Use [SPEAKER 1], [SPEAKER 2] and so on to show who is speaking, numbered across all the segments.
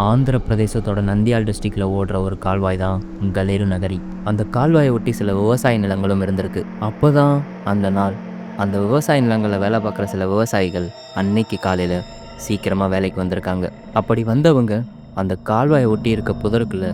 [SPEAKER 1] ஆந்திர பிரதேசத்தோட நந்தியால் டிஸ்ட்ரிக்டில் ஓடுற ஒரு கால்வாய் தான் கலேரு நகரி. அந்த கால்வாயை ஒட்டி சில விவசாய நிலங்களும் இருந்திருக்கு. அப்போ தான் அந்த நாள் அந்த விவசாய நிலங்களில் வேலை பார்க்குற சில விவசாயிகள் அன்னைக்கு காலையில் சீக்கிரமாக வேலைக்கு வந்திருக்காங்க. அப்படி வந்தவங்க அந்த கால்வாயை ஒட்டி இருக்க புதருக்குள்ள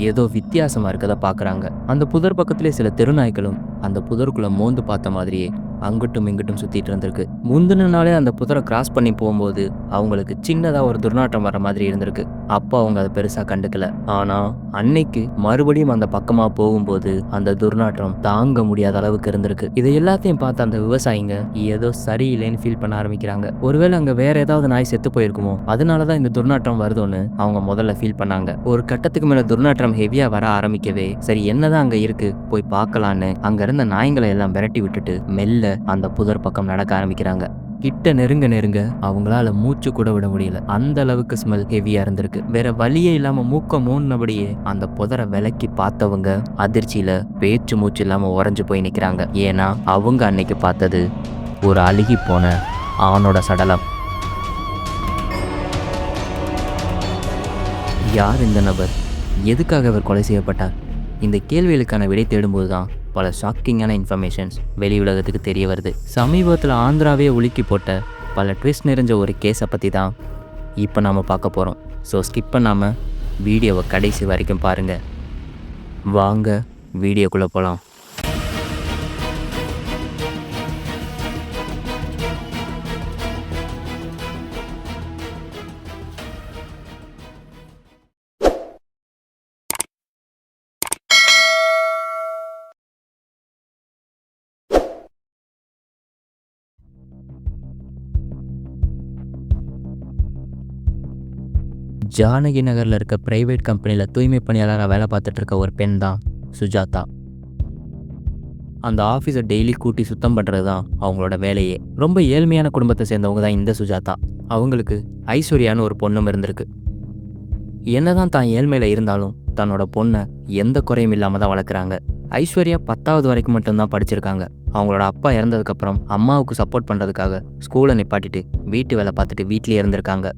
[SPEAKER 1] ஏதோ வித்தியாசமாக இருக்கதை பார்க்குறாங்க. அந்த புதர் பக்கத்துலேயே சில தெருநாய்களும் அந்த புதருக்குள்ளே மோந்து பார்த்த மாதிரியே அங்கிட்டும் இங்கிட்டும் சுற்றிட்டு இருந்திருக்கு. முந்தின நாளே அந்த புதரை கிராஸ் பண்ணி போகும்போது அவங்களுக்கு சின்னதாக ஒரு துர்நாற்றம் வர மாதிரி இருந்திருக்கு. அப்போ அவங்க அதை பெருசாக கண்டுக்கல. ஆனால் அன்னைக்கு மறுபடியும் அந்த பக்கமாக போகும்போது அந்த துர்நாற்றம் தாங்க முடியாத அளவுக்கு இருந்திருக்கு. இதை எல்லாத்தையும் பார்த்து அந்த விவசாயிங்க ஏதோ சரியில்லைன்னு ஃபீல் பண்ண ஆரம்பிக்கிறாங்க. ஒருவேளை அங்கே வேற ஏதாவது நாய் செத்து போயிருக்குமோ, அதனால தான் இந்த துர்நாற்றம் வருதோன்னு அவங்க முதல்ல ஃபீல் பண்ணாங்க. ஒரு கட்டத்துக்கு மேலே துர்நாற்றம் ஹெவியாக வர ஆரம்பிக்கவே சரி என்னதான் அங்கே இருக்கு போய் பார்க்கலான்னு அங்கே இருந்த நாய்களை எல்லாம் விரட்டி விட்டுட்டு மெல்ல அந்த புதர் பக்கம் நடக்க ஆரம்பிக்கிறாங்க. கிட்ட நெருங்க அவங்களால மூச்சு கூட விட முடியல. அந்த அளவுக்கு ஸ்மெல் ஹெவியா இருந்திருக்கு. வேற வழியே இல்லாம மூக்க மூடினபடியே அந்த புதரை விலக்கி பார்த்தவங்க அதிர்ச்சியில பேச்சு மூச்சு இல்லாம உறைஞ்சு போய் நிக்கிறாங்க. ஏன்னா அவங்க அன்னைக்கு பார்த்தது ஒரு அழுகி போன ஆணோட சடலம். யார் இந்த நபர்? எதுக்காக அவர் கொலை செய்யப்பட்டார்? இந்த கேள்விகளுக்கான விடை தேடும்போது தான் பல ஷாக்கிங்கான இன்ஃபர்மேஷன்ஸ் வெளி உலகத்துக்கு தெரிய வருது. சமீபத்தில் ஆந்திராவே உலுக்கி போட்ட பல ட்விஸ்ட் நிறைஞ்ச ஒரு கேஸை பற்றி தான் இப்போ நாம் பார்க்க போகிறோம். ஸோ ஸ்கிப் பண்ணாமல் வீடியோவை கடைசி வரைக்கும் பாருங்கள். வாங்க வீடியோக்குள்ளே போகலாம். ஜானகி நகரில் இருக்க பிரைவேட் கம்பெனியில் தூய்மை பணியாளராக வேலை பார்த்துட்டு இருக்க ஒரு பெண் தான் சுஜாதா. அந்த ஆஃபீஸை டெய்லி கூட்டி சுத்தம் பண்ணுறது தான் அவங்களோட வேலையே. ரொம்ப ஏழ்மையான குடும்பத்தை சேர்ந்தவங்க தான் இந்த சுஜாதா. அவங்களுக்கு ஐஸ்வர்யான்னு ஒரு பொண்ணும் இருந்திருக்கு. என்னதான் தான் ஏழ்மையில் இருந்தாலும் தன்னோட பொண்ணை எந்த குறையும் இல்லாமல் தான் வளர்க்குறாங்க. ஐஸ்வர்யா 10வது வரைக்கும் மட்டும்தான் படிச்சிருக்காங்க. அவங்களோட அப்பா இறந்ததுக்கப்புறம் அம்மாவுக்கு சப்போர்ட் பண்ணுறதுக்காக ஸ்கூலை நிப்பாட்டிட்டு வீட்டு வேலை பார்த்துட்டு வீட்லேயே இருந்திருக்காங்க.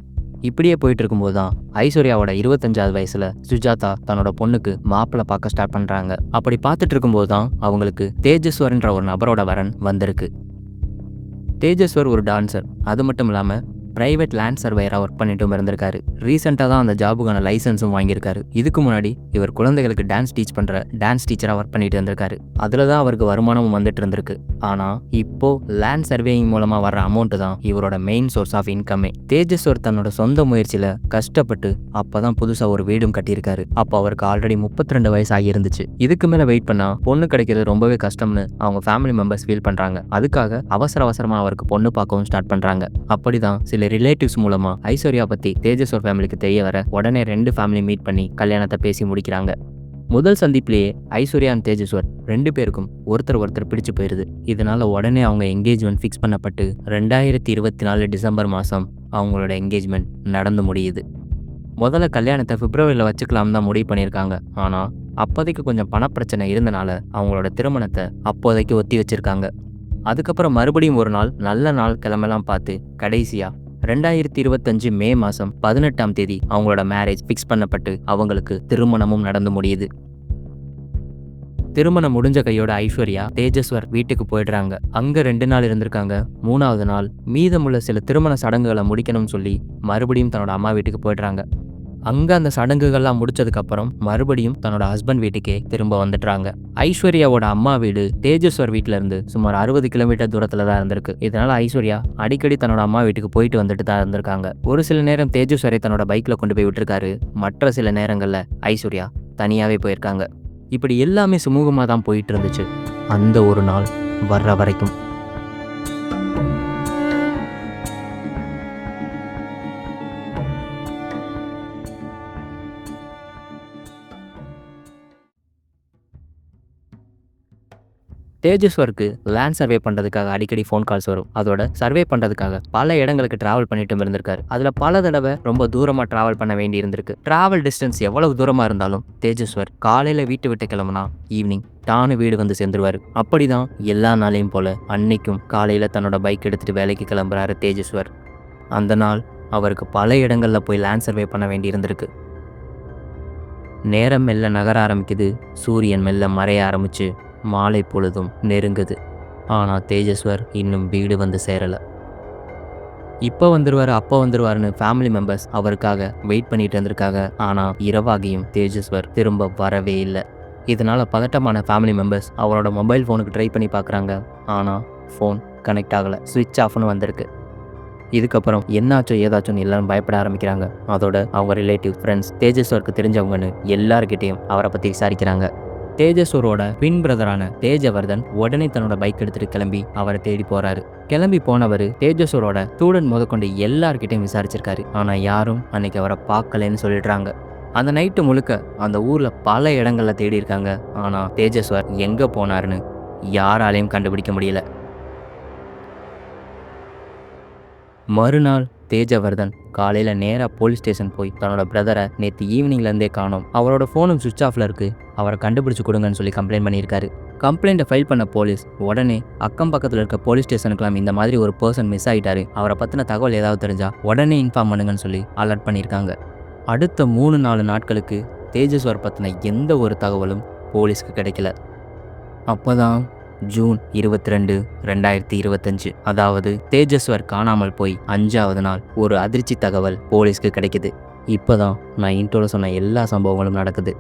[SPEAKER 1] இப்படியே போயிட்டு இருக்கும்போது தான் ஐஸ்வர்யாவோட 25வது வயசுல சுஜாதா தன்னோட பொண்ணுக்கு மாப்பிள்ளை பார்க்க ஸ்டார்ட் பண்றாங்க. அப்படி பார்த்துட்டு இருக்கும்போது தான் அவங்களுக்கு தேஜஸ்வர்ன்ற ஒரு நபரோட வரன் வந்திருக்கு. தேஜஸ்வர் ஒரு டான்சர், அது மட்டும் இல்லாம பிரைவேட் லேண்ட் சர்வேயராக ஒர்க் பண்ணிட்டும் இருந்திருக்காரு. ரீசெண்டாக தான் அந்த ஜாபுக்கான லைசன்ஸும் வாங்கியிருக்காரு. இதுக்கு முன்னாடி இவர் குழந்தைகளுக்கு டான்ஸ் டீச் பண்ணுற டான்ஸ் டீச்சராக ஒர்க் பண்ணிட்டு இருந்திருக்காரு. அதில் தான் அவருக்கு வருமானமும் வந்துட்டு இருந்திருக்கு. ஆனால் இப்போ லேண்ட் சர்வேயிங் மூலமாக வர்ற அமௌண்ட்டு தான் இவரோட மெயின் சோர்ஸ் ஆஃப் இன்கமே. தேஜஸ்வர் தன்னோட சொந்த முயற்சியில் கஷ்டப்பட்டு அப்போ தான் புதுசாக ஒரு வீடும் கட்டியிருக்காரு. அப்போ அவருக்கு ஆல்ரெடி 32 வயசு ஆகி இருந்துச்சு. இதுக்கு மேலே வெயிட் பண்ணால் பொண்ணு கிடைக்கிறது ரொம்பவே கஷ்டம்னு அவங்க ஃபேமிலி மெம்பர்ஸ் ஃபீல் பண்ணுறாங்க. அதுக்காக அவசரமாக அவருக்கு பொண்ணு பார்க்கவும் ஸ்டார்ட் பண்ணுறாங்க. அப்படிதான் சில ரிலேட்டிவ்ஸ் மூலமா ஐஸ்வர்யா பத்தி தேஜஸ்வர் ஃபேமிலிக்கு தெரிய வர உடனே 2 ஃபேமிலி மீட் பண்ணி கல்யாணத்தை பேசி முடிக்கிறாங்க. முதல் சந்திப்பிலேயே ஐஸ்வர்யா அண்ட் தேஜஸ்வர் 2 பேருக்கும் ஒருத்தர் பிடிச்சு போயிருது. இதனால உடனே அவங்க என்கேஜ்மெண்ட் ஃபிக்ஸ் பண்ணப்பட்டு 2024 டிசம்பர் மாதம் அவங்களோட என்கேஜ்மெண்ட் நடந்து முடியுது. முதல்ல கல்யாணத்தை பிப்ரவரியில் வச்சுக்கலாம் தான் முடிவு பண்ணியிருக்காங்க. ஆனால் அப்போதைக்கு கொஞ்சம் பணப்பிரச்சனை இருந்தனால அவங்களோட திருமணத்தை அப்போதைக்கு ஒத்தி வச்சிருக்காங்க. அதுக்கப்புறம் மறுபடியும் ஒரு நாள் நல்ல நாள் கிழமெல்லாம் பார்த்து கடைசியா 2025 மே மாதம் 18ஆம் தேதி அவங்களோட மேரேஜ் ஃபிக்ஸ் பண்ணப்பட்டு அவங்களுக்கு திருமணமும் நடந்து முடியுது. திருமணம் முடிஞ்ச கையோட ஐஸ்வர்யா தேஜஸ்வர் வீட்டுக்கு போயிடுறாங்க. அங்கே 2 நாள் இருந்திருக்காங்க. 3வது நாள் மீதமுள்ள சில திருமண சடங்குகளை முடிக்கணும்னு சொல்லி மறுபடியும் தன்னோட அம்மா வீட்டுக்கு போயிடுறாங்க. அங்கே அந்த சடங்குகள்லாம் முடிச்சதுக்கப்புறம் மறுபடியும் தன்னோட ஹஸ்பண்ட் வீட்டுக்கே திரும்ப வந்துடுறாங்க. ஐஸ்வர்யாவோட அம்மா வீடு தேஜஸ்வர் வீட்டில இருந்து சுமார் 60 கிலோமீட்டர் தூரத்தில் தான் இருந்திருக்கு. இதனால ஐஸ்வர்யா அடிக்கடி தன்னோட அம்மா வீட்டுக்கு போயிட்டு வந்துட்டு தான் இருந்திருக்காங்க. ஒரு சில நேரம் தேஜஸ்வரை தன்னோட பைக்கில் கொண்டு போய் விட்டுருக்காரு. மற்ற சில நேரங்களில் ஐஸ்வர்யா தனியாகவே போயிருக்காங்க. இப்படி எல்லாமே சுமூகமாக தான் போயிட்டு இருந்துச்சு அந்த ஒரு நாள் வர்ற வரைக்கும். தேஜஸ்வருக்கு லேண்ட் சர்வே பண்ணுறதுக்காக அடிக்கடி ஃபோன் கால்ஸ் வரும். அதோட சர்வே பண்ணுறதுக்காக பல இடங்களுக்கு டிராவல் பண்ணிட்டு இருந்திருக்காரு. அதில் பல தடவை ரொம்ப தூரமாக டிராவல் பண்ண வேண்டி இருந்திருக்கு. டிராவல் டிஸ்டன்ஸ் எவ்வளவு தூரமாக இருந்தாலும் தேஜஸ்வர் காலையில் வீட்டு விட்டு கிளம்புனா ஈவினிங் தானு வீடு வந்து சேர்ந்துருவாரு. அப்படிதான் எல்லா நாளையும் போல அன்னைக்கும் காலையில் தன்னோட பைக் எடுத்துகிட்டு வேலைக்கு கிளம்புறாரு தேஜஸ்வர். அந்த நாள் அவருக்கு பல இடங்களில் போய் லேண்ட் சர்வே பண்ண வேண்டி இருந்திருக்கு. நேரம் மெல்ல நகர ஆரம்பிக்குது. சூரியன் மெல்ல மறைய ஆரம்பிச்சு மாலை பொழுதும் நெருங்குது. ஆனால் தேஜஸ்வர் இன்னும் வீடு வந்து சேரலை. இப்போ வந்துடுவார், அப்போ வந்துடுவார்னு ஃபேமிலி மெம்பர்ஸ் அவருக்காக வெயிட் பண்ணிட்டு இருந்திருக்காங்க. ஆனால் இரவாகியும் தேஜஸ்வர் திரும்ப வரவே இல்லை. இதனால் பதட்டமான ஃபேமிலி மெம்பர்ஸ் அவரோட மொபைல் ஃபோனுக்கு ட்ரை பண்ணி பார்க்குறாங்க. ஆனால் ஃபோன் கனெக்ட் ஆகலை, சுவிட்ச் ஆஃப்னு வந்திருக்கு. இதுக்கப்புறம் என்னாச்சோ ஏதாச்சும்னு எல்லாரும் பயப்பட ஆரம்பிக்கிறாங்க. அதோட அவங்க ரிலேட்டிவ், ஃப்ரெண்ட்ஸ், தேஜஸ்வருக்கு தெரிஞ்சவங்கன்னு எல்லார்கிட்டையும் அவரை பற்றி விசாரிக்கிறாங்க. தேஜஸ்வரோட ட்வின் பிரதரான தேஜவர்தன் உடனே தன்னோட பைக் எடுத்துட்டு கிளம்பி அவரை தேடி போறாரு. கிளம்பி போனவர் தேஜஸ்வரோட ஸ்டூடெண்ட் முதற்கொண்டு எல்லார்கிட்டையும் விசாரிச்சிருக்காரு. ஆனா யாரும் அன்னைக்கு அவரை பார்க்கலன்னு சொல்லிடுறாங்க. அந்த நைட்டு முழுக்க அந்த ஊர்ல பல இடங்கள்ல தேடி இருக்காங்க. ஆனா தேஜஸ்வர் எங்க போனாருன்னு யாராலையும் கண்டுபிடிக்க முடியல. மறுநாள் தேஜவர்தன் காலையில் நேராக போலீஸ் ஸ்டேஷன் போய் தன்னோட பிரதரை நேற்று ஈவினிங்லேருந்தே காணோம், அவரோட ஃபோனும் சுவிட்ச் ஆஃபில் இருக்குது, அவரை கண்டுபிடிச்சி கொடுங்கன்னு சொல்லி கம்ப்ளைண்ட் பண்ணியிருக்காரு. கம்ப்ளைண்ட்டை ஃபைல் பண்ண போலீஸ் உடனே அக்கம் பக்கத்தில் இருக்க போலீஸ் ஸ்டேஷனுக்குலாம் இந்த மாதிரி ஒரு பர்சன் மிஸ் ஆகிட்டாரு, அவரை பற்றின தகவல் ஏதாவது தெரிஞ்சால் உடனே இன்ஃபார்ம் பண்ணுங்கன்னு சொல்லி அலர்ட் பண்ணியிருக்காங்க. அடுத்த 3-4 நாட்களுக்கு தேஜஸ்வர் பற்றின எந்த ஒரு தகவலும் போலீஸ்க்கு கிடைக்கல. அப்போ தான் ஜூன் 22, 2025, அதாவது தேஜஸ்வர் காணாமல் போய் 5வது நாள் ஒரு அதிர்ச்சி தகவல் போலீஸ்க்கு கிடைக்குது. இப்போதான் நான் இன்ட்ரோல சொன்ன எல்லா சம்பவங்களும் நடக்குது.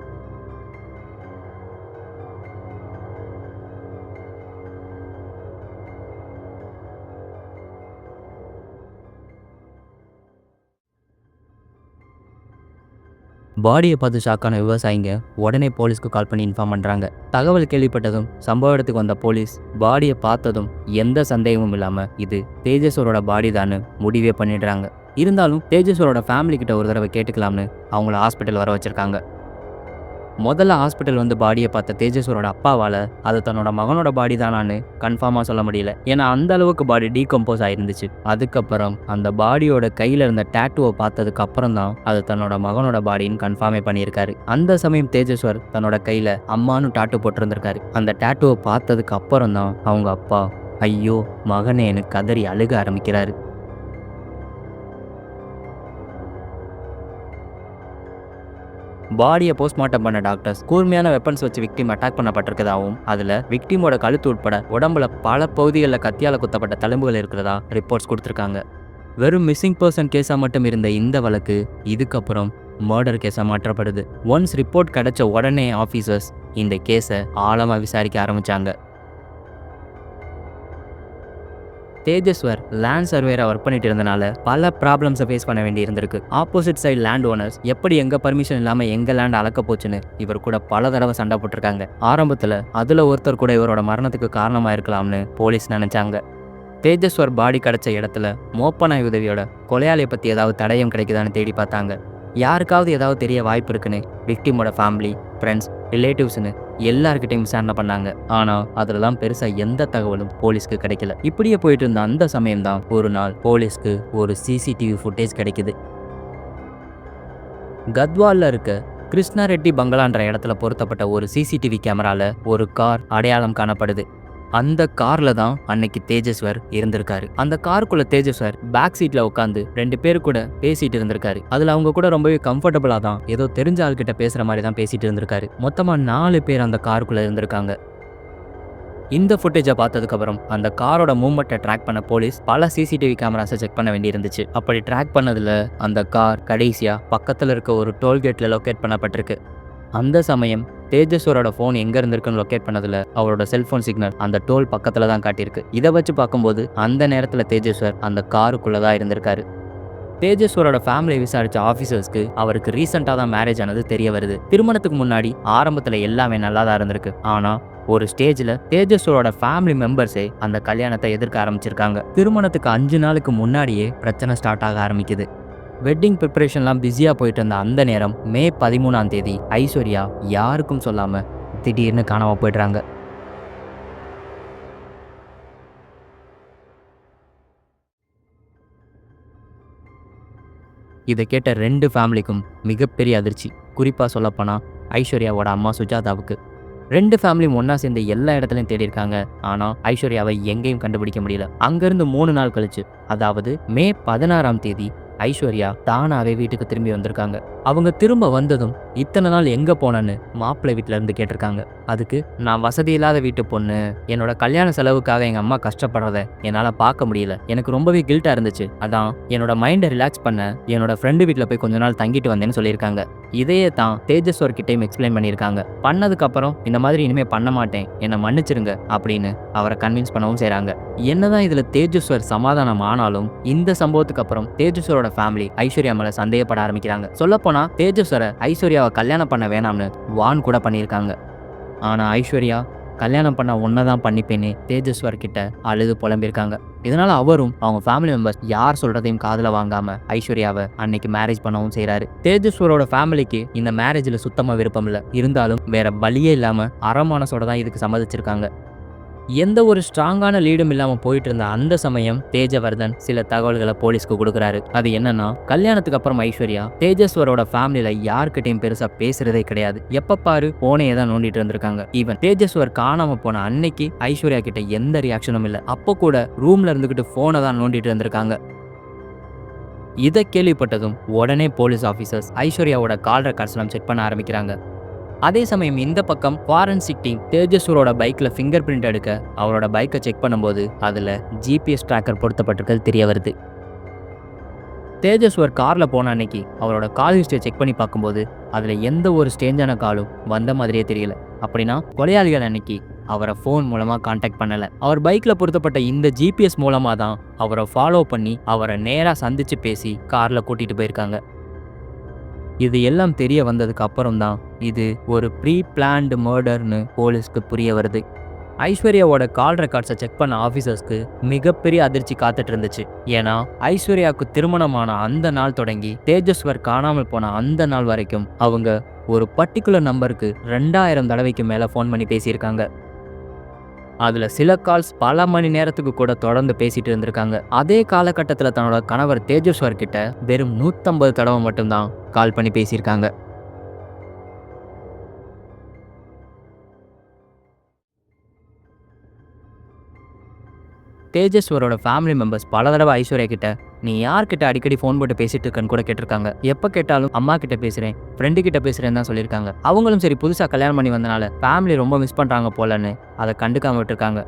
[SPEAKER 1] பாடியை பார்த்து ஷாக்கான விவசாயிங்க உடனே போலீஸ்க்கு கால் பண்ணி இன்ஃபார்ம் பண்ணுறாங்க. தகவல் கேள்விப்பட்டதும் சம்பவ இடத்துக்கு வந்த போலீஸ் பாடியை பார்த்ததும் எந்த சந்தேகமும் இல்லாமல் இது தேஜஸ்வரோட பாடி தான்னு முடிவே பண்ணிடுறாங்க. இருந்தாலும் தேஜஸ்வரோட ஃபேமிலி கிட்ட ஒரு தடவை கேட்டுக்கலாம்னு அவங்கள ஹாஸ்பிட்டல் வர வச்சுருக்காங்க. முதல்ல ஹாஸ்பிட்டல் வந்து பாடியை பார்த்த தேஜஸ்வரோட அப்பாவால் அது தன்னோட மகனோட பாடி தானான்னு கன்ஃபார்மாக சொல்ல முடியல. ஏன்னா அந்த அளவுக்கு பாடி டீகம்போஸ் ஆயிருந்துச்சு. அதுக்கப்புறம் அந்த பாடியோட கையில் இருந்த டேட்டுவை பார்த்ததுக்கு அப்புறம் தான் அது தன்னோட மகனோட பாடின்னு கன்ஃபார்மே பண்ணியிருக்காரு. அந்த சமயம் தேஜஸ்வர் தன்னோட கையில் அம்மானு டாட்டு போட்டிருந்திருக்காரு. அந்த டேட்டுவை பார்த்ததுக்கு அப்புறம் தான் அவங்க அப்பா ஐயோ மகனேன்னு கதறி அழுக ஆரம்பிக்கிறாரு. பாடியை போஸ்ட்மார்ட்டம் பண்ண டாக்டர்ஸ் கூர்மையான வெப்பன்ஸ் வச்சு விக்டிம் அட்டாக் பண்ணப்பட்டிருக்கதாகவும் அதில் விக்டிமோட கழுத்து உட்பட உடம்புல பல பகுதிகளில் கத்தியால் குத்தப்பட்ட தழும்புகள் இருக்கிறதா ரிப்போர்ட்ஸ் கொடுத்துருக்காங்க. வெறும் மிஸ்ஸிங் பர்சன் கேஸாக மட்டும் இருந்த இந்த வழக்கு இதுக்கப்புறம் மர்டர் கேஸாக மாற்றப்படுது. ஒன்ஸ் ரிப்போர்ட் கிடைச்ச உடனே ஆஃபீஸர்ஸ் இந்த கேஸை ஆழமாக விசாரிக்க ஆரம்பித்தாங்க. தேஜஸ்வர் லேண்ட் சர்வேரை ஒர்க் பண்ணிட்டு இருந்தனால பல ப்ராப்ளம்ஸை ஃபேஸ் பண்ண வேண்டி இருந்திருக்கு. ஆப்போசிட் சைடு லேண்ட் ஓனர்ஸ் எப்படி எங்க பர்மிஷன் இல்லாமல் எங்க லேண்ட் அளக்க போச்சுன்னு இவர் கூட பல தடவை சண்டை போட்டிருக்காங்க. ஆரம்பத்தில் அதில் ஒருத்தர் கூட இவரோட மரணத்துக்கு காரணமாக இருக்கலாம்னு போலீஸ் நினைச்சாங்க. தேஜஸ்வர் பாடி கிடைச்ச இடத்துல மோப்பனாய் உதவியோட கொலையாளியை பற்றி ஏதாவது தடயம் கிடைக்குதான்னு தேடி பார்த்தாங்க. யாருக்காவது ஏதாவது தெரிய வாய்ப்பு இருக்குன்னு விக்டிமோட ஃபேமிலி, ஃப்ரெண்ட்ஸ், ரிலேட்டிவ்ஸ்னு எல்லார்கிட்டையும் விசாரணை பண்ணாங்க. ஆனால் அதிலலாம் பெருசாக எந்த தகவலும் போலீஸ்க்கு கிடைக்கல. இப்படியே போயிட்டு இருந்த அந்த சமயம் தான் ஒரு நாள் போலீஸ்க்கு ஒரு சிசிடிவி ஃபுட்டேஜ் கிடைக்குது. கத்வாலில் இருக்க கிருஷ்ணா ரெட்டி பங்களான்ற இடத்துல பொருத்தப்பட்ட ஒரு சிசிடிவி கேமரால ஒரு கார் அடையாளம் காணப்படுது. அந்த கார்ல தான் அன்னைக்கு தேஜஸ்வர் இருந்திருக்காரு. அந்த காருக்குள்ள தேஜஸ்வர் பேக் சீட்ல உட்காந்து 2 பேர் கூட பேசிட்டு இருந்திருக்காரு. அதுல அவங்க கூட ரொம்பவே கம்ஃபர்டபுளா தான் ஏதோ தெரிஞ்ச ஆள்கிட்ட பேசுற மாதிரி தான் பேசிட்டு இருந்திருக்காரு. மொத்தமா 4 பேர் அந்த காருக்குள்ள இருந்திருக்காங்க. இந்த ஃபுட்டேஜை பார்த்ததுக்கு அப்புறம் அந்த காரோட மூவ்மெண்ட்டை ட்ராக் பண்ண போலீஸ் பல சிசிடிவி கேமராஸை செக் பண்ண வேண்டி இருந்துச்சு. அப்படி ட்ராக் பண்ணதுல அந்த கார் கடைசியா பக்கத்துல இருக்க ஒரு டோல்கேட்ல லொக்கேட் பண்ணப்பட்டிருக்கு. அந்த சமயம் தேஜஸ்வரோட ஃபோன் எங்கே இருந்திருக்குன்னு லொக்கேட் பண்ணதில் அவரோட செல்ஃபோன் சிக்னல் அந்த டோல் பக்கத்தில் தான் காட்டியிருக்கு. இதை வச்சு பார்க்கும்போது அந்த நேரத்தில் தேஜஸ்வர் அந்த காருக்குள்ளே தான் இருந்திருக்காரு. தேஜஸ்வரோட ஃபேமிலியை விசாரித்த ஆஃபீஸர்ஸ்க்கு அவருக்கு ரீசெண்டாக தான் மேரேஜ் ஆனது தெரிய வருது. திருமணத்துக்கு முன்னாடி ஆரம்பத்தில் எல்லாமே நல்லா தான் இருந்திருக்கு. ஆனால் ஒரு ஸ்டேஜில் தேஜஸ்வரோட ஃபேமிலி மெம்பர்ஸே அந்த கல்யாணத்தை எதிர்க்க ஆரம்பிச்சிருக்காங்க. திருமணத்துக்கு 5 நாளுக்கு முன்னாடியே பிரச்சனை ஸ்டார்ட் ஆக ஆரம்பிக்குது. வெட்டிங் ப்ரிப்பரேஷன்லாம் பிஸியாக போயிட்டு இருந்த அந்த நேரம் மே 13ஆம் தேதி ஐஸ்வர்யா யாருக்கும் சொல்லாமல் திடீர்னு காணாமல் போயிடுறாங்க. இதை கேட்ட 2 ஃபேமிலிக்கும் மிகப்பெரிய அதிர்ச்சி. குறிப்பாக சொல்லப்போனால் ஐஸ்வர்யாவோட அம்மா சுஜாதாவுக்கு. 2 ஃபேமிலியும் ஒன்றா சேர்ந்து எல்லா இடத்துலையும் தேடி இருக்காங்க. ஆனால் ஐஸ்வர்யாவை எங்கேயும் கண்டுபிடிக்க முடியல. அங்கேருந்து 3 நாள் கழிச்சு, அதாவது மே 16ஆம் தேதி ஐஸ்வர்யா தானாவே வீட்டுக்கு திரும்பி வந்திருக்காங்க. அவங்க திரும்ப வந்ததும் இத்தனை நாள் எங்க போனேன்னு மாப்பிள்ளை வீட்டுல இருந்து கேட்டிருக்காங்க. அதுக்கு, நான் வசதி இல்லாத வீட்டு பொண்ணு, என்னோட கல்யாண செலவுக்காக எங்க அம்மா கஷ்டப்படுறத என்னால பார்க்க முடியல, எனக்கு ரொம்பவே கில்ட்டா இருந்துச்சு, அதான் என்னோட மைண்டை ரிலாக்ஸ் பண்ண என்னோட ஃப்ரெண்டு வீட்டுல போய் கொஞ்ச நாள் தங்கிட்டு வந்தேன்னு சொல்லியிருக்காங்க. இதையே தான் தேஜஸ்வர் கிட்டையும் எக்ஸ்பிளைன் பண்ணியிருக்காங்க. பண்ணதுக்கு அப்புறம் இந்த மாதிரி இனிமே பண்ண மாட்டேன், என்னை மன்னிச்சிருங்க அப்படின்னு அவரை கன்வின்ஸ் பண்ணவும் செய்றாங்க. என்னதான் இதுல தேஜஸ்வர் சமாதானம் ஆனாலும் இந்த சம்பவத்துக்கு அப்புறம் தேஜஸ்வரோட ஃபேமிலி ஐஸ்வர்யா மேல சந்தேகப்பட ஆரம்பிக்கிறாங்க. சொல்லப்போனா தேஜஸ்வரை ஐஸ்வர்யாவை கல்யாணம் பண்ண வேணாம்னு வான் கூட பண்ணியிருக்காங்க. ஆனா ஐஸ்வர்யா கல்யாணம் பண்ண ஒன்னதான் பண்ணிப்பேன்னு தேஜஸ்வர் கிட்ட அழுது புலம்பியிருக்காங்க. இதனால அவரும் அவங்க ஃபேமிலி மெம்பர்ஸ் யார் சொல்றதையும் காதுல வாங்காம ஐஸ்வர்யாவை அன்னைக்கு மேரேஜ் பண்ணவும் செய்றாரு. தேஜஸ்வரோட ஃபேமிலிக்கு இந்த மேரேஜ்ல சுத்தமா விருப்பம் இல்லை. இருந்தாலும் வேற வழியே இல்லாம அரமானசோட தான் இதுக்கு சம்மதிச்சிருக்காங்க. எந்த ஒரு ஸ்ட்ராங்கான லீடும் இல்லாம போயிட்டு இருந்த அந்த சமயம் தேஜவர்தன் சில தகவல்களை போலீஸ்க்கு கொடுக்குறாரு. அது என்னன்னா, கல்யாணத்துக்கு அப்புறம் ஐஸ்வர்யா தேஜஸ்வரோட ஃபேமிலியில யார்கிட்டையும் பெருசா பேசுறதே கிடையாது. எப்ப பாரு போனையே தான் நோண்டிட்டு இருந்திருக்காங்க. ஈவன் தேஜஸ்வர் காணாம போன அன்னைக்கு ஐஸ்வர்யா கிட்ட எந்த ரியாக்ஷனும் இல்லை. அப்போ கூட ரூம்ல இருந்துகிட்டு போனை தான் நோண்டிட்டு இருந்திருக்காங்க. இதை கேள்விப்பட்டதும் உடனே போலீஸ் ஆஃபீஸர்ஸ் ஐஸ்வர்யாவோட கால் ரெக்கார்ட்ஸ்லாம் செக் பண்ண ஆரம்பிக்கிறாங்க. அதே சமயம் இந்த பக்கம் ஃபாரன்சிக் டீம் தேஜஸ்வரோட பைக்ல ஃபிங்கர் பிரிண்ட் எடுக்க அவரோட பைக்கை செக் பண்ணும்போது அதுல ஜிபிஎஸ் ட்ராக்கர் பொருத்தப்பட்டிருக்கிறது தெரிய வருது. தேஜஸ்வர் கார்ல போன அன்னைக்கு அவரோட கால் ஹிஸ்டரியை செக் பண்ணி பார்க்கும்போது அதுல எந்த ஒரு ஸ்டேஞ்சான காலும் வந்த மாதிரியே தெரியல. அப்படின்னா கொலையாளிகள் அன்னைக்கு அவரை ஃபோன் மூலமா கான்டாக்ட் பண்ணல. அவர் பைக்ல பொருத்தப்பட்ட இந்த ஜிபிஎஸ் மூலமா தான் அவரை ஃபாலோ பண்ணி அவரை நேரா சந்திச்சு பேசி கார்ல கூட்டிட்டு போயிருக்காங்க. இது எல்லாம் தெரிய வந்ததுக்கு அப்புறம் தான் இது ஒரு ப்ரீ பிளான்டு மர்டர்னு போலீஸ்க்கு புரிய வருது. ஐஸ்வர்யாவோட கால் ரெக்கார்ட்ஸை செக் பண்ண ஆஃபீஸர்ஸ்க்கு மிகப்பெரிய அதிர்ச்சி காத்துட்டு இருந்துச்சு. ஏன்னா ஐஸ்வர்யாவுக்கு திருமணமான அந்த நாள் தொடங்கி தேஜஸ்வர் காணாமல் போன அந்த நாள் வரைக்கும் அவங்க ஒரு பர்டிகுலர் நம்பருக்கு 2000 தடவைக்கு மேலே ஃபோன் பண்ணி பேசியிருக்காங்க. அதுல சில கால்ஸ் பல மணி நேரத்துக்கு கூட தொடர்ந்து பேசிட்டு இருந்திருக்காங்க. அதே காலகட்டத்தில் தன்னோட கணவர் தேஜஸ்வர் கிட்ட வெறும் 150 தடவை மட்டும்தான் கால் பண்ணி பேசியிருக்காங்க. தேஜஸ்வரோட ஃபேமிலி மெம்பர்ஸ் பல தடவை ஐஸ்வர்யா கிட்ட, நீ யார்கிட்ட அடிக்கடி ஃபோன் போட்டு பேசிட்டு இருக்கன்னு கூட கேட்டிருக்காங்க. எப்போ கேட்டாலும் அம்மா கிட்ட பேசுகிறேன், ஃப்ரெண்டு கிட்ட பேசுகிறேன்னு தான் சொல்லியிருக்காங்க. அவங்களும் சரி புதுசாக கல்யாணம் பண்ணி வந்தனால ஃபேமிலி ரொம்ப மிஸ் பண்ணுறாங்க போலன்னு அதை கண்டுக்காம விட்டுருக்காங்க.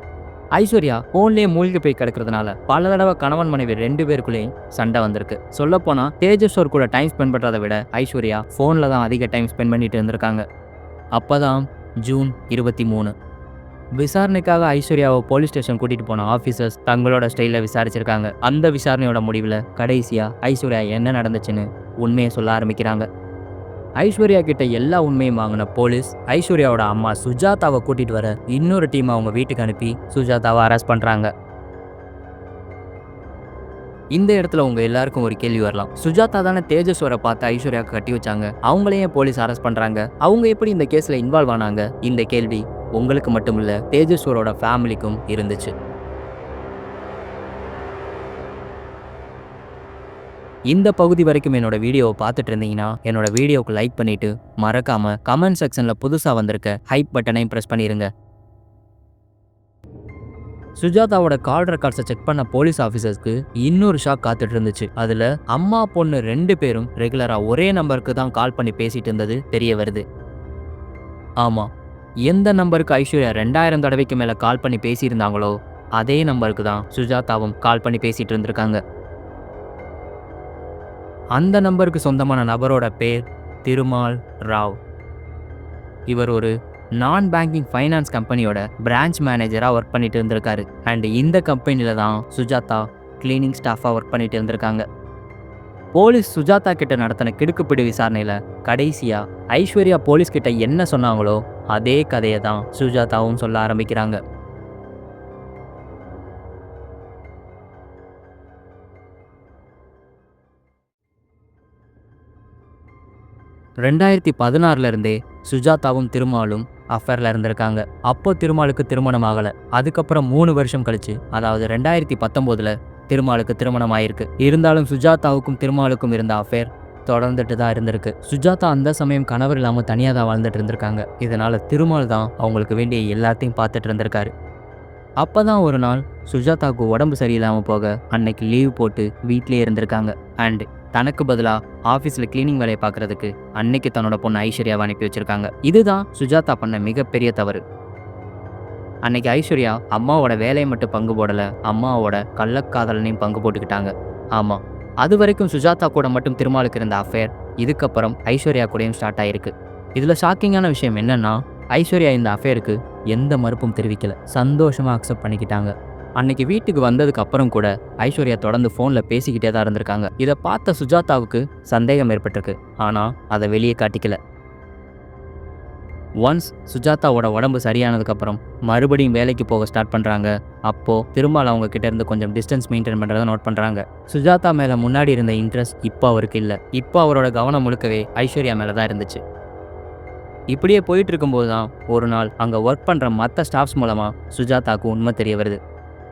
[SPEAKER 1] ஐஸ்வர்யா ஃபோன்லேயே மூழ்கி போய் கிடக்கிறதுனால பல தடவை கணவன் மனைவி 2 பேருக்குள்ளேயும் சண்டை வந்திருக்கு. சொல்லப்போனால் தேஜஸ்வர் கூட டைம் ஸ்பெண்ட் பண்ணுறதை விட ஐஸ்வர்யா ஃபோனில் தான் அதிக டைம் ஸ்பெண்ட் பண்ணிட்டு இருந்திருக்காங்க. அப்போ தான் ஜூன் 23 விசாரணைக்காக ஐஸ்வர்யாவை போலீஸ் ஸ்டேஷன் கூட்டிட்டு போன ஆஃபீஸர்ஸ் தங்களோட ஸ்டைலில் விசாரிச்சிருக்காங்க. அந்த விசாரணையோட முடிவில் கடைசியா ஐஸ்வர்யா என்ன நடந்துச்சுன்னு உண்மையை சொல்ல ஆரம்பிக்கிறாங்க. ஐஸ்வர்யா கிட்ட எல்லா உண்மையும் வாங்கின போலீஸ் ஐஸ்வர்யாவோட அம்மா சுஜாதாவை கூட்டிட்டு வர இன்னொரு டீம் அவங்க வீட்டுக்கு அனுப்பி சுஜாதாவை அரெஸ்ட் பண்றாங்க. இந்த இடத்துல உங்க எல்லாருக்கும் ஒரு கேள்வி வரலாம், சுஜாதா தானே தேஜஸ்வரை பார்த்து ஐஸ்வர்யாவுக்கு கட்டி வச்சாங்க, அவங்களையும் போலீஸ் அரெஸ்ட் பண்றாங்க, அவங்க எப்படி இந்த கேஸ்ல இன்வால்வ் ஆனாங்க? இந்த கேள்வி உங்களுக்கு மட்டும் இல்ல, தேஜஸ்வரோட ஃபேமிலிக்கும் இருந்துச்சு. இந்த பகுதி வரைக்கும் என்னோட வீடியோவை பார்த்துட்டு இருந்தீங்கன்னா என்னோட வீடியோவுக்கு லைக் பண்ணிட்டு மறக்காம கமெண்ட் செக்ஷன்ல புதுசா வந்திருக்க ஹைப் பட்டனையும் பிரஸ் பண்ணிருங்க. சுஜாதாவோட கால் ரெக்கார்ட்ஸை செக் பண்ண போலீஸ் ஆஃபீஸர்ஸ்க்கு இன்னொரு ஷாக் காத்துட்டு இருந்துச்சு. அதுல அம்மா பொண்ணு 2 பேரும் ரெகுலரா ஒரே நம்பருக்கு தான் கால் பண்ணி பேசிட்டு இருந்தது தெரிய வருது. ஆமா, எந்த நம்பருக்கு ஐஸ்வர்யா 2000 தடவைக்கு மேல கால் பண்ணி பேசியிருந்தாங்களோ அதே நம்பருக்கு தான் சுஜாதாவும் கால் பண்ணி பேசிட்டு இருந்திருக்காங்க. அந்த நம்பருக்கு சொந்தமான நபரோட பேர் திருமால் ராவ். இவர் ஒரு நான் பேங்கிங் ஃபைனான்ஸ் கம்பெனியோட பிரான்ச் மேனேஜராக ஒர்க் பண்ணிட்டு இருந்திருக்காரு. அண்ட் இந்த கம்பெனியில் தான் சுஜாதா கிளீனிங் ஸ்டாஃபாக ஒர்க் பண்ணிட்டு இருந்திருக்காங்க. போலீஸ் சுஜாதா கிட்ட நடத்தின கிடுக்குப்பிடி விசாரணையில் கடைசியா ஐஸ்வர்யா போலீஸ் கிட்ட என்ன சொன்னாங்களோ அதே கதையை தான் சுஜாதாவும் சொல்ல ஆரம்பிக்கிறாங்க. 2016 இருந்தே சுஜாதாவும் திருமாலும் அஃபேரில் இருந்திருக்காங்க. அப்போ திருமாலுக்கு திருமணம் ஆகலை. அதுக்கப்புறம் 3 வருஷம் கழிச்சு, அதாவது 2019 திருமாலுக்கு திருமணம் ஆயிருக்கு. இருந்தாலும் சுஜாதாவுக்கும் திருமாலுக்கும் இருந்த அஃபேர் தொடர்ந்துட்டு தான் இருந்திருக்கு. சுஜாதா அந்த சமயம் கணவர் இல்லாமல் தனியாக தான் வாழ்ந்துட்டு இருந்திருக்காங்க. இதனால திருமால் தான் அவங்களுக்கு வேண்டிய எல்லாத்தையும் பார்த்துட்டு இருந்திருக்காரு. அப்போ தான் ஒரு நாள் சுஜாதாவுக்கு உடம்பு சரியில்லாமல் போக அன்னைக்கு லீவ் போட்டு வீட்டிலே இருந்திருக்காங்க. அண்ட் தனக்கு பதிலா ஆஃபீஸில் கிளீனிங் வேலையை பார்க்கறதுக்கு அன்னைக்கு தன்னோட பொண்ணு ஐஸ்வர்யாவை அனுப்பி வச்சிருக்காங்க. இதுதான் சுஜாதா பண்ண மிகப்பெரிய தவறு. அன்னைக்கு ஐஸ்வர்யா அம்மாவோட வேலையை மட்டும் பங்கு போடல, அம்மாவோட கள்ளக்காதலனையும் பங்கு போட்டுக்கிட்டாங்க. ஆமா, அது வரைக்கும் சுஜாதா கூட மட்டும் திருமாலுக்கு இருந்த அஃபேர் இதுக்கப்புறம் ஐஸ்வர்யா கூடயும் ஸ்டார்ட் ஆயிருக்கு. இதுல ஷாக்கிங்கான விஷயம் என்னன்னா, ஐஸ்வர்யா இந்த அஃபேருக்கு எந்த மறுப்பும் தெரிவிக்கல, சந்தோஷமா அக்செப்ட் பண்ணிக்கிட்டாங்க. அன்னைக்கு வீட்டுக்கு வந்ததுக்கு அப்புறம் கூட ஐஸ்வர்யா தொடர்ந்து ஃபோன்ல பேசிக்கிட்டே தான் இருந்திருக்காங்க. இதை பார்த்த சுஜாதாவுக்கு சந்தேகம் ஏற்பட்டிருக்கு. ஆனா அதை வெளியே காட்டிக்கல. ஒன்ஸ் சுஜாதாவோட உடம்பு சரியானதுக்கப்புறம் மறுபடியும் வேலைக்கு போக ஸ்டார்ட் பண்ணுறாங்க. அப்போது திருமால் அவங்க கிட்ட இருந்து கொஞ்சம் டிஸ்டன்ஸ் மெயின்டைன் பண்ணுறதை நோட் பண்ணுறாங்க. சுஜாதா மேலே முன்னாடி இருந்த இன்ட்ரெஸ்ட் இப்போ அவருக்கு இல்லை. இப்போ அவரோட கவனம் முழுக்கவே ஐஸ்வர்யா மேலே தான் இருந்துச்சு. இப்படியே போயிட்டு இருக்கும்போது தான் ஒரு நாள் அங்கே ஒர்க் பண்ணுற மற்ற ஸ்டாஃப்ஸ் மூலமாக சுஜாதாவுக்கு உண்மை தெரிய வருது.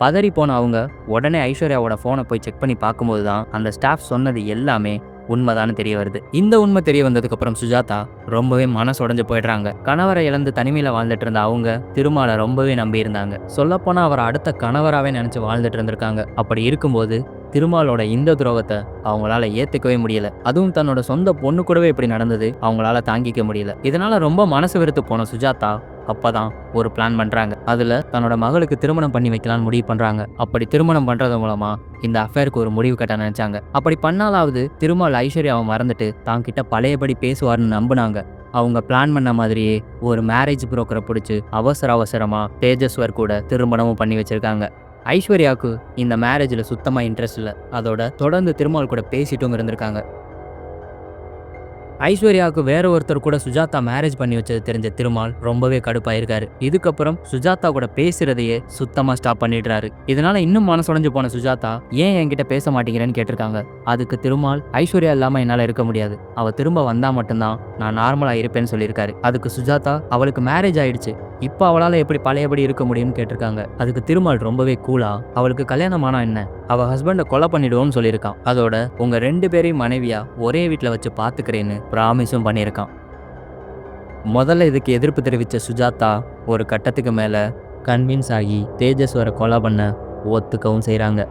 [SPEAKER 1] பதறி போன அவங்க உடனே ஐஸ்வர்யாவோட ஃபோனை போய் செக் பண்ணி பார்க்கும்போது தான் அந்த ஸ்டாஃப் சொன்னது எல்லாமே உண்மைதான்னு தெரிய வருது. இந்த உண்மை தெரிய வந்ததுக்கு அப்புறம் சுஜாதா ரொம்பவே மனசுடைஞ்சு போயிடுறாங்க. கணவரை இழந்து தனிமையில வாழ்ந்துட்டு இருந்த அவங்க திருமாலை ரொம்பவே நம்பி இருந்தாங்க. சொல்லப்போனா அவரை அடுத்த கணவராகவே நினைச்சு வாழ்ந்துட்டு இருந்திருக்காங்க. அப்படி இருக்கும்போது திருமாலோட இந்த துரோகத்தை அவங்களால ஏத்துக்கவே முடியல. அதுவும் தன்னோட சொந்த பொண்ணு கூடவே இப்படி நடந்தது அவங்களால தாங்கிக்க முடியல. இதனால ரொம்ப மனசு வெறுத்து போன சுஜாதா அப்பதான் ஒரு பிளான் பண்றாங்க. அதுல தன்னோட மகளுக்கு திருமணம் பண்ணி வைக்கலாம்னு முடிவு பண்றாங்க. அப்படி திருமணம் பண்றது மூலமா இந்த அஃபேருக்கு ஒரு முடிவு கட்ட நினைச்சாங்க. அப்படி பண்ணாலாவது திருமால் ஐஸ்வர்யாவை மறந்துட்டு தான் கிட்ட பழையபடி பேசுவார்னு நம்பினாங்க. அவங்க பிளான் பண்ண மாதிரியே ஒரு மேரேஜ் புரோக்கரை பிடிச்சி அவசரமா தேஜஸ்வர் கூட திருமணமும் பண்ணி வச்சிருக்காங்க. ஐஸ்வர்யாவுக்கு இந்த மேரேஜில் சுத்தமாக இன்ட்ரெஸ்ட் இல்லை. அதோட தொடர்ந்து திருமால் கூட பேசிட்டும் இருந்திருக்காங்க. ஐஸ்வர்யாவுக்கு வேற ஒருத்தர் கூட சுஜாதா மேரேஜ் பண்ணி வச்சது தெரிஞ்ச திருமால் ரொம்பவே கடுப்பாயிருக்காரு. இதுக்கப்புறம் சுஜாதா கூட பேசுறதையே சுத்தமாக ஸ்டாப் பண்ணிடுறாரு. இதனால இன்னும் மனசுடைஞ்சு போன சுஜாதா ஏன் என்கிட்ட பேச மாட்டேங்கிறேன்னு கேட்டிருக்காங்க. அதுக்கு திருமால் ஐஸ்வர்யா இல்லாமல் என்னால் இருக்க முடியாது, அவள் திரும்ப வந்தால் மட்டும்தான் நான் நார்மலாக இருப்பேன்னு சொல்லியிருக்காரு. அதுக்கு சுஜாதா அவளுக்கு மேரேஜ் ஆயிடுச்சு, இப்போ அவளால் எப்படி பழையபடி இருக்க முடியும்னு கேட்டிருக்காங்க. அதுக்கு திருமால் ரொம்பவே கூலா அவளுக்கு கல்யாணம் ஆனா என்ன, அவள் ஹஸ்பண்டை கொலை பண்ணிடுவோம்னு சொல்லியிருக்கான். அதோட உங்க 2 பேரையும் மனைவியா ஒரே வீட்டில் வச்சு பார்த்துக்கிறேன்னு ப்ராமிஸும் பண்ணியிருக்கான். முதல்ல இதுக்கு எதிர்ப்பு தெரிவித்த சுஜாதா ஒரு கட்டத்துக்கு மேலே கன்வின்ஸ் ஆகி தேஜஸ்வரை கொலை பண்ண ஒத்துக்கவும் செய்கிறாங்க.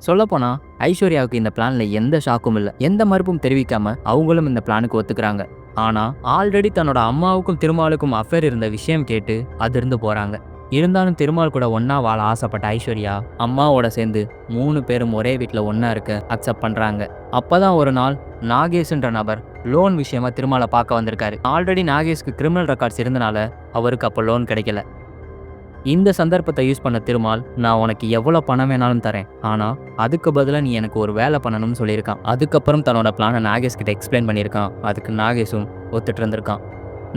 [SPEAKER 1] சொல்லப்போனா ஐஸ்வர்யாவுக்கு இந்த பிளான்ல எந்த ஷாக்கும் இல்லை. எந்த மறுப்பும் தெரிவிக்காம அவங்களும் இந்த பிளானுக்கு ஒத்துக்கிறாங்க. ஆனா ஆல்ரெடி தன்னோட அம்மாவுக்கும் திருமாலுக்கும் அஃபேர் இருந்த விஷயம் கேட்டு அதிர்ந்து போறாங்க. இருந்தாலும் திருமால் கூட ஒன்னா வாழ ஆசைப்பட்ட ஐஸ்வர்யா அம்மாவோட சேர்ந்து 3 பேரும் ஒரே வீட்டில் ஒன்னா இருக்க அக்செப்ட் பண்றாங்க. அப்பதான் ஒரு நாள் நாகேஷ்ன்ற நபர் லோன் விஷயமா திருமாலை பார்க்க வந்திருக்காரு. ஆல்ரெடி நாகேஷ்க்கு கிரிமினல் ரெக்கார்ட்ஸ் இருந்தனால அவருக்கு அப்போ லோன் கிடைக்கல. இந்த சந்தர்ப்பத்தை யூஸ் பண்ண திருமால், நான் உனக்கு எவ்வளோ பணம் வேணாலும் தரேன், ஆனால் அதுக்கு பதிலாக நீ எனக்கு ஒரு வேலை பண்ணணும்னு சொல்லியிருக்கான். அதுக்கப்புறம் தன்னோட பிளானை நாகேஷ் கிட்ட எக்ஸ்பிளைன் பண்ணியிருக்கான். அதுக்கு நாகேஷும் ஒத்துட்டு இருந்திருக்கான்.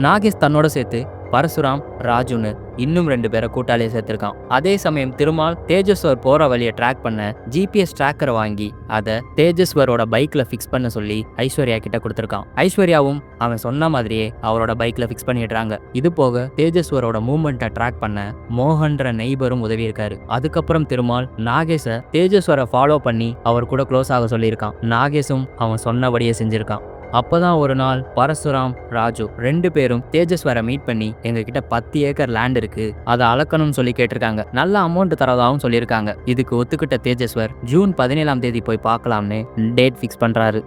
[SPEAKER 1] நாகேஷ் தன்னோட சேர்த்து பரசுராம், ராஜுன்னு இன்னும் 2 பேரை கூட்டாளியை சேர்த்திருக்கான். அதே சமயம் திருமால் தேஜஸ்வர் போற வழியை ட்ராக் பண்ண ஜிபிஎஸ் ட்ராக்கரை வாங்கி அதை தேஜஸ்வரோட பைக்ல ஃபிக்ஸ் பண்ண சொல்லி ஐஸ்வர்யா கிட்ட கொடுத்துருக்கான். ஐஸ்வர்யாவும் அவன் சொன்ன மாதிரியே அவரோட பைக்ல ஃபிக்ஸ் பண்ணிடுறாங்க. இது போக தேஜஸ்வரோட மூவ்மெண்ட்டை ட்ராக் பண்ண மோகன்ற நெய்பரும் உதவி இருக்காரு. அதுக்கப்புறம் திருமால் நாகேஷை தேஜஸ்வரை ஃபாலோ பண்ணி அவர் கூட க்ளோஸ் ஆக சொல்லியிருக்கான். நாகேஷும் அவன் சொன்னபடியே செஞ்சிருக்கான். அப்பதான் ஒரு நாள் பரசுராம், ராஜு 2 பேரும் தேஜஸ்வரை மீட் பண்ணி எங்ககிட்ட 10 ஏக்கர் லேண்ட் இருக்கு, அதை அளக்கணும்னு சொல்லி கேட்டிருக்காங்க. நல்ல அமௌண்ட் தரதாகவும் சொல்லியிருக்காங்க. இதுக்கு ஒத்துக்கிட்ட தேஜஸ்வர் ஜூன் 17ஆம் தேதி போய் பார்க்கலாம்னு டேட் ஃபிக்ஸ் பண்றாரு.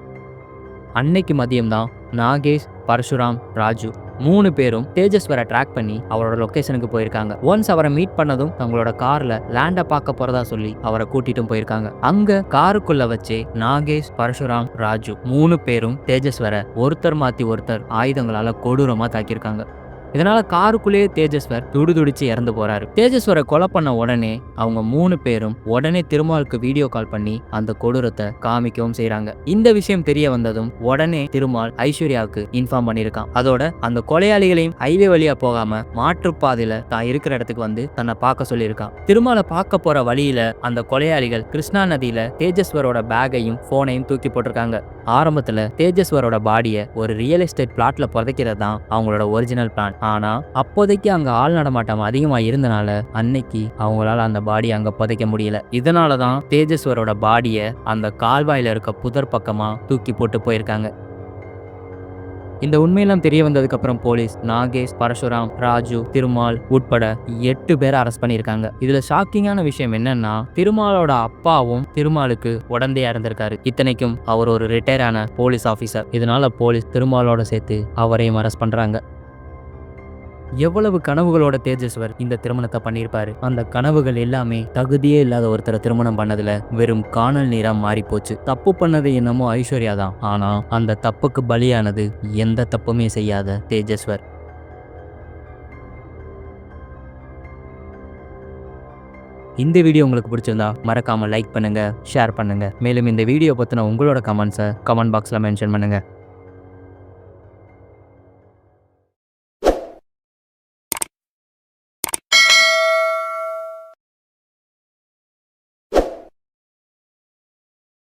[SPEAKER 1] அன்னைக்கு மதியம் தான் நாகேஷ், பரசுராம், ராஜு 3 பேரும் தேஜஸ்வரை ட்ராக் பண்ணி அவரோட லொக்கேஷனுக்கு போயிருக்காங்க. ஒன்ஸ் அவரை மீட் பண்ணதும் தங்களோட கார்ல லேண்டை பார்க்க போறதா சொல்லி அவரை கூட்டிட்டும் போயிருக்காங்க. அங்க காருக்குள்ள வச்சே நாகேஷ், பரசுராம், ராஜு 3 பேரும் தேஜஸ்வரை ஒருத்தர் மாத்தி ஒருத்தர் ஆயுதங்களால கொடூரமா தாக்கியிருக்காங்க. இதனால காருக்குள்ளேயே தேஜஸ்வர் துடிதுடிச்சு இறந்து போறாரு. தேஜஸ்வரை கொலை பண்ண உடனே அவங்க 3 பேரும் உடனே திருமாலுக்கு வீடியோ கால் பண்ணி அந்த கொடூரத்தை காமிக்கவும் செய்யறாங்க. இந்த விஷயம் தெரிய வந்ததும் உடனே திருமால் ஐஸ்வர்யாவுக்கு இன்ஃபார்ம் பண்ணியிருக்கான். அதோட அந்த கொலையாளிகளையும் ஹைவே வழியா போகாம மாற்றுப்பாதையில தான் இருக்கிற இடத்துக்கு வந்து தன்னை பார்க்க சொல்லியிருக்கான். திருமாலை பார்க்க போற வழியில அந்த கொலையாளிகள் கிருஷ்ணா நதியில தேஜஸ்வரோட பேக்கையும் போனையும் தூக்கி போட்டிருக்காங்க. ஆரம்பத்துல தேஜஸ்வரோட பாடியை ஒரு ரியல் எஸ்டேட் பிளாட்ல புதைக்கிறது தான் அவங்களோட ஒரிஜினல் பிளான். ஆனா அப்போதைக்கு அங்க ஆள் நடமாட்டம் அதிகமா இருந்தனால அன்னைக்கு அவங்களால அந்த பாடியை அங்க புதைக்க முடியல. இதனாலதான் தேஜஸ்வரோட பாடியை அந்த கால்வாயில இருக்க புதர் பக்கமா தூக்கி போட்டு போயிருக்காங்க. இந்த உண்மையெல்லாம் தெரிய வந்ததுக்கு அப்புறம் போலீஸ் நாகேஷ், பரசுராம், ராஜு, திருமால் உட்பட 8 பேரை அரெஸ்ட் பண்ணியிருக்காங்க. இதுல ஷாக்கிங்கான விஷயம் என்னன்னா, திருமாலோட அப்பாவும் திருமாலுக்கு உடந்தையா இருந்திருக்காரு. இத்தனைக்கும் அவர் ஒரு ரிட்டையர் ஆன போலீஸ் ஆபீசர். இதனால போலீஸ் திருமாலோட சேர்த்து அவரையும் அரெஸ்ட் பண்றாங்க. எவ்வளவு கனவுகளோட தேஜஸ்வர் இந்த திருமணத்தை பண்ணியிருப்பாரு. அந்த கனவுகள் எல்லாமே தகுதியே இல்லாத ஒருத்தரை திருமணம் பண்ணதுல வெறும் காணல் நீரா மாறி போச்சு. தப்பு பண்ணது என்னமோ ஐஸ்வர்யா தான். ஆனா அந்த தப்புக்கு பலியானது எந்த தப்புமே செய்யாத தேஜஸ்வர். இந்த வீடியோ உங்களுக்கு பிடிச்சிருந்தா மறக்காம லைக் பண்ணுங்க, ஷேர் பண்ணுங்க. மேலும் இந்த வீடியோ பத்தின உங்களோட கமெண்ட்ஸை கமெண்ட் பாக்ஸ்ல மென்ஷன் பண்ணுங்க.